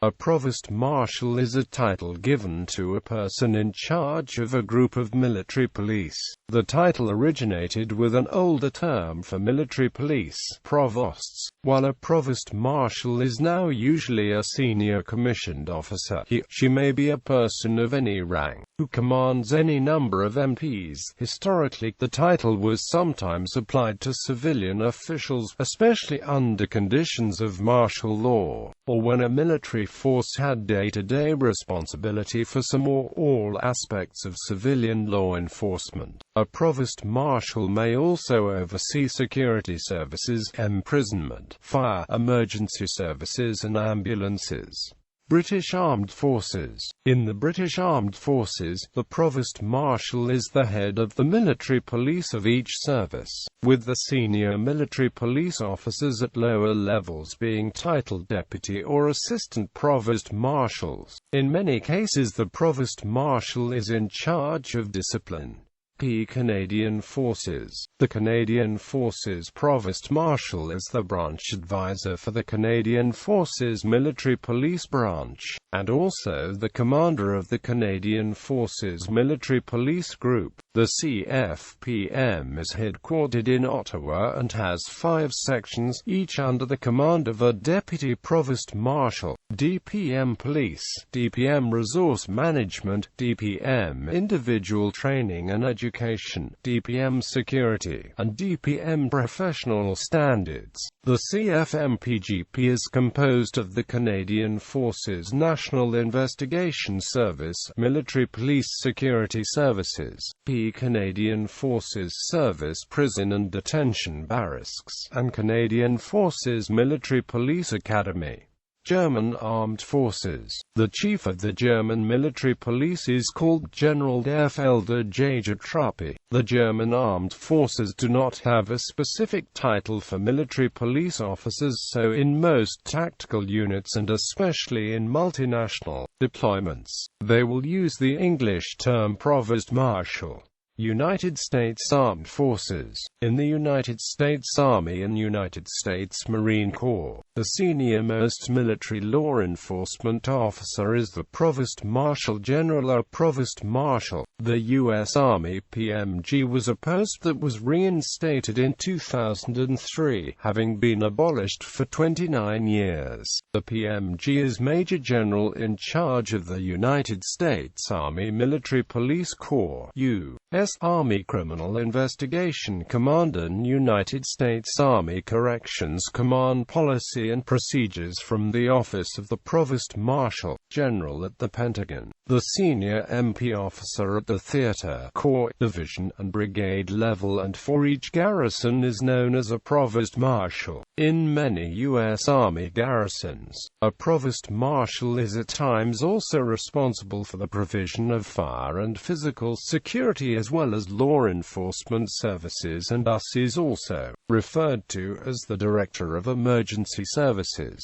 A provost marshal is a title given to a person in charge of a group of military police. The title originated with an older term for military police, provosts, while a provost marshal is now usually a senior commissioned officer. She may be a person of any rank, who commands any number of MPs. Historically, the title was sometimes applied to civilian officials, especially under conditions of martial law, or when a military force had day-to-day responsibility for some or all aspects of civilian law enforcement. A provost marshal may also oversee security services, imprisonment, fire, emergency services and ambulances. British Armed Forces. In the British Armed Forces, the Provost Marshal is the head of the military police of each service, with the senior military police officers at lower levels being titled Deputy or Assistant Provost Marshals. In many cases the Provost Marshal is in charge of discipline. Canadian Forces. The Canadian Forces Provost Marshal is the branch advisor for the Canadian Forces Military Police Branch, and also the commander of the Canadian Forces Military Police Group. The CFPM is headquartered in Ottawa and has 5 sections, each under the command of a Deputy Provost Marshal. DPM Police, DPM Resource Management, DPM Individual Training and Education, DPM Security, and DPM Professional Standards. The CFMPGP is composed of the Canadian Forces National Investigation Service, Military Police Security Services, Canadian Forces Service Prison and Detention Barracks, and Canadian Forces Military Police Academy. German Armed Forces. The chief of the German military police is called General der Feldjägertruppe. The German armed forces do not have a specific title for military police officers, so in most tactical units and especially in multinational deployments, they will use the English term Provost Marshal. United States Armed Forces. In the United States Army and United States Marine Corps, the senior-most military law enforcement officer is the Provost Marshal General or Provost Marshal. The U.S. Army PMG was a post that was reinstated in 2003, having been abolished for 29 years. The PMG is Major General in charge of the United States Army Military Police Corps, U.S. Army Criminal Investigation Command and United States Army Corrections Command policy and procedures from the Office of the Provost Marshal General at the Pentagon. The senior MP officer at the theater, corps, division, and brigade level and for each garrison is known as a Provost Marshal. In many U.S. Army garrisons, a Provost Marshal is at times also responsible for the provision of fire and physical security as well as law enforcement services, and thus is also referred to as the Director of Emergency Services.